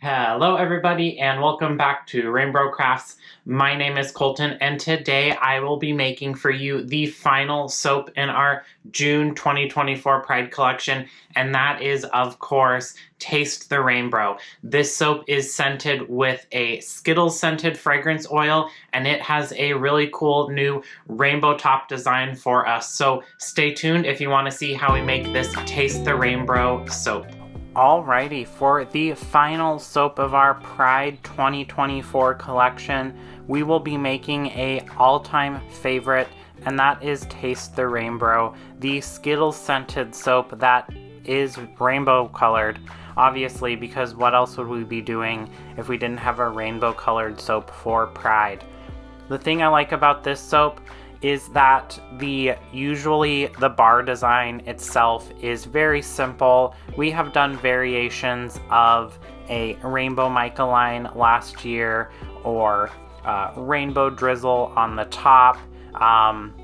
Hello everybody and welcome back to RainBro Crafts. My name is Colton and today I will be making for you the final soap in our June 2024 Pride collection, and that is of course Taste the RainBro. This soap is scented with a Skittles scented fragrance oil and it has a really cool new rainbow top design for us. So stay tuned if you want to see how we make this Taste the RainBro soap. Alrighty, for the final soap of our Pride 2024 collection, we will be making a all-time favorite, and that is Taste the RainBro, the Skittles scented soap that is rainbow colored, obviously, because what else would we be doing if we didn't have a rainbow colored soap for Pride? The thing I like about this soap is that usually the bar design itself is very simple. We have done variations of a rainbow mica line last year or rainbow drizzle on the top.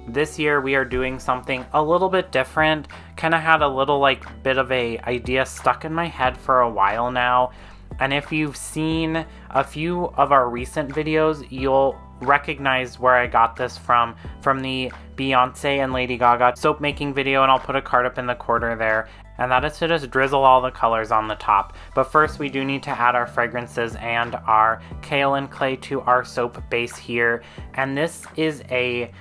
This year we are doing something a little bit different. Kind of had a little bit of a idea stuck in my head for a while now. And if you've seen a few of our recent videos, you'll recognize where I got this from the Beyonce and Lady Gaga soap making video, and I'll put a card up in the corner there, and that is to just drizzle all the colors on the top. But first we do need to add our fragrances and our kaolin clay to our soap base here, and this is a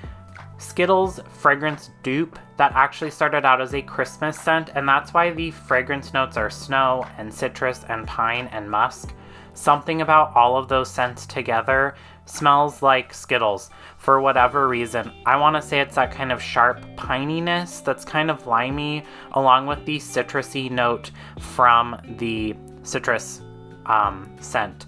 Skittles fragrance dupe that actually started out as a Christmas scent, and that's why the fragrance notes are snow and citrus and pine and musk. Something about all of those scents together smells like Skittles for whatever reason. I want to say it's that kind of sharp pininess that's kind of limey, along with the citrusy note from the citrus scent.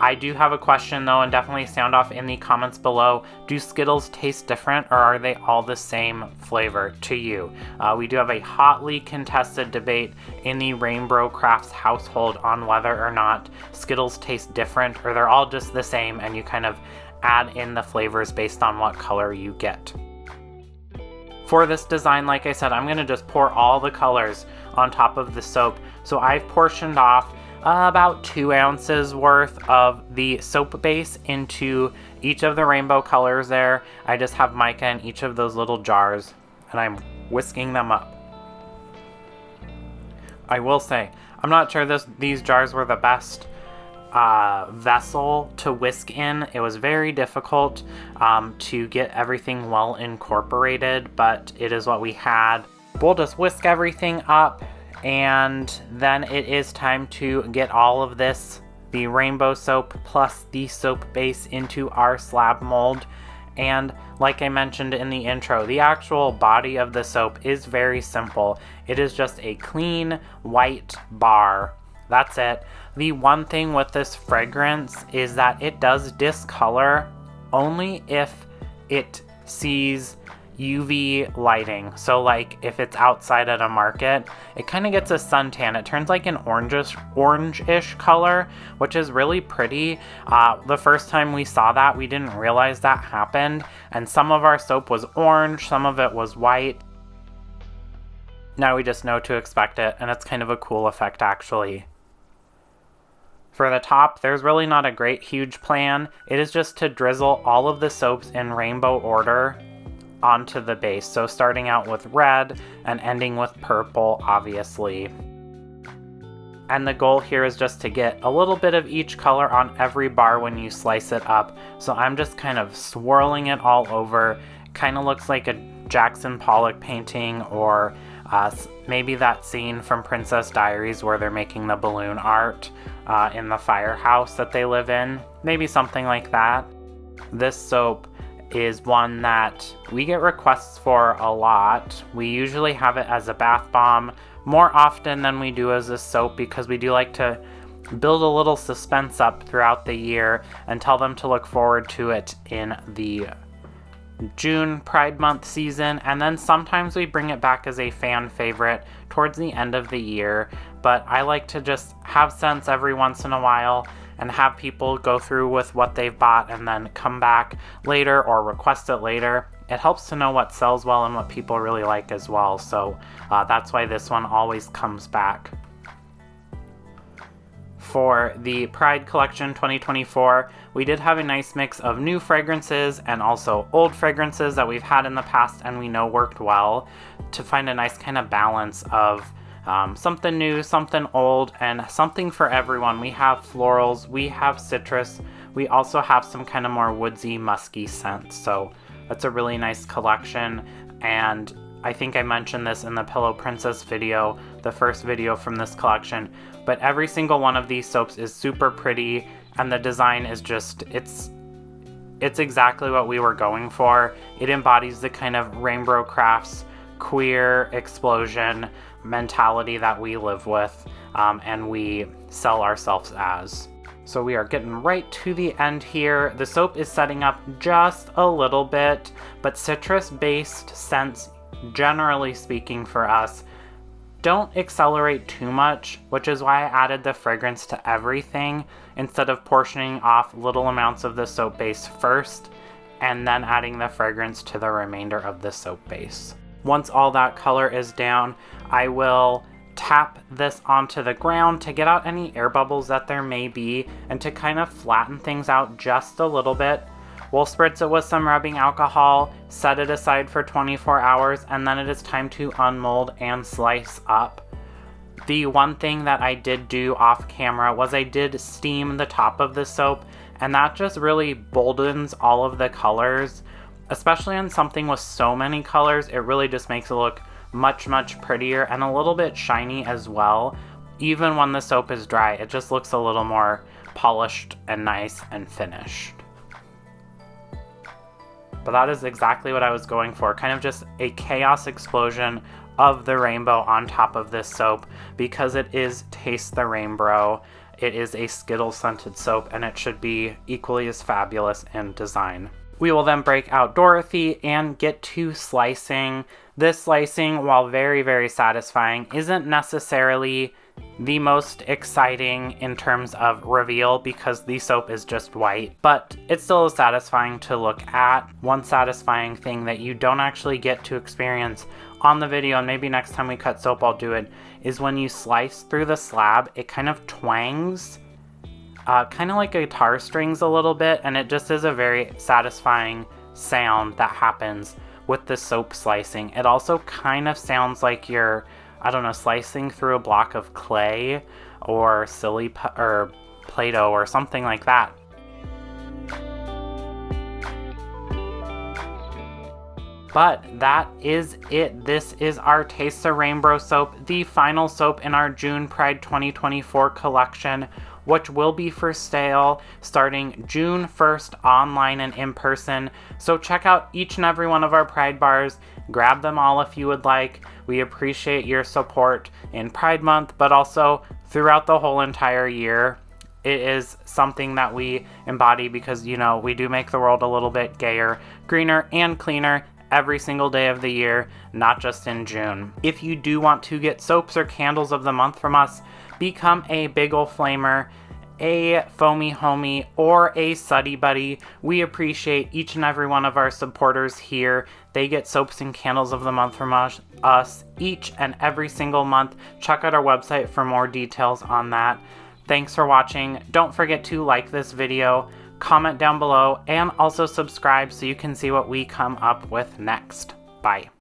I do have a question though, and definitely sound off in the comments below. Do Skittles taste different, or are they all the same flavor to you? We do have a hotly contested debate in the RainBro Crafts household on whether or not Skittles taste different, or they're all just the same and you kind of add in the flavors based on what color you get. For this design, like I said, I'm going to just pour all the colors on top of the soap. So I've portioned off about 2 ounces worth of the soap base into each of the rainbow colors there. I just have mica in each of those little jars, and I'm whisking them up. I will say, I'm not sure these jars were the best vessel to whisk in. It was very difficult to get everything well incorporated, but it is what we had. We'll just whisk everything up, and then it is time to get all of this, the rainbow soap plus the soap base, into our slab mold. And like I mentioned in the intro, the actual body of the soap is very simple. It is just a clean white bar. That's it. The one thing with this fragrance is that it does discolor only if it sees UV lighting. So if it's outside at a market, it kind of gets a suntan. It turns like an orange-ish color, which is really pretty. The first time we saw that, we didn't realize that happened, and some of our soap was orange, some of it was white. Now we just know to expect it, and it's kind of a cool effect actually. For the top, there's really not a great huge plan. It is just to drizzle all of the soaps in rainbow order onto the base. So starting out with red and ending with purple, obviously. And the goal here is just to get a little bit of each color on every bar when you slice it up. So I'm just kind of swirling it all over. Kind of looks like a Jackson Pollock painting, or maybe that scene from Princess Diaries where they're making the balloon art in the firehouse that they live in. Maybe something like that. This soap is one that we get requests for a lot. We usually have it as a bath bomb more often than we do as a soap, because we do like to build a little suspense up throughout the year and tell them to look forward to it in the June Pride Month season, and then sometimes we bring it back as a fan favorite towards the end of the year. But I like to just have scents every once in a while and have people go through with what they've bought and then come back later or request it later. It helps to know what sells well and what people really like as well, so that's why this one always comes back. for the Pride Collection 2024. We did have a nice mix of new fragrances and also old fragrances that we've had in the past and we know worked well, to find a nice kind of balance of something new, something old, and something for everyone. We have florals, we have citrus, we also have some kind of more woodsy, musky scents. So that's a really nice collection, and I think I mentioned this in the Pillow Princess video, the first video from this collection, but every single one of these soaps is super pretty, and the design is just, it's exactly what we were going for. It embodies the kind of RainBro Crafts queer explosion mentality that we live with, and we sell ourselves as. So we are getting right to the end here. The soap is setting up just a little bit, but citrus-based scents, generally speaking for us, don't accelerate too much, which is why I added the fragrance to everything instead of portioning off little amounts of the soap base first and then adding the fragrance to the remainder of the soap base. Once all that color is down, I will tap this onto the ground to get out any air bubbles that there may be and to kind of flatten things out just a little bit. We'll spritz it with some rubbing alcohol, set it aside for 24 hours, and then it is time to unmold and slice up. The one thing that I did do off camera was I did steam the top of the soap, and that just really boldens all of the colors. Especially on something with so many colors, it really just makes it look much, much prettier and a little bit shiny as well. Even when the soap is dry, it just looks a little more polished and nice and finished. But that is exactly what I was going for, kind of just a chaos explosion of the rainbow on top of this soap, because it is Taste the RainBro. It is a Skittles scented soap, and it should be equally as fabulous in design. We will then break out Dorothy and get to slicing. This slicing, while very, very satisfying, isn't necessarily the most exciting in terms of reveal because the soap is just white, but it's still satisfying to look at. One satisfying thing that you don't actually get to experience on the video, and maybe next time we cut soap I'll do it, is when you slice through the slab, it kind of twangs, kind of like guitar strings a little bit, and it just is a very satisfying sound that happens with the soap slicing. It also kind of sounds like you're, I don't know, slicing through a block of clay or or Play-Doh or something like that. But that is it. This is our Taste the RainBro soap, the final soap in our June Pride 2024 collection, which will be for sale starting June 1st online and in person. So check out each and every one of our Pride bars. Grab them all if you would like. We appreciate your support in Pride Month, but also throughout the whole entire year. It is something that we embody because, you know, we do make the world a little bit gayer, greener, and cleaner every single day of the year, not just in June. If you do want to get soaps or candles of the month from us, become a Big Ol' Flamer, a Foamy Homie, or a Suddy Buddy. We appreciate each and every one of our supporters here. They get soaps and candles of the month from us each and every single month. Check out our website for more details on that. Thanks for watching. Don't forget to like this video, comment down below, and also subscribe so you can see what we come up with next. Bye.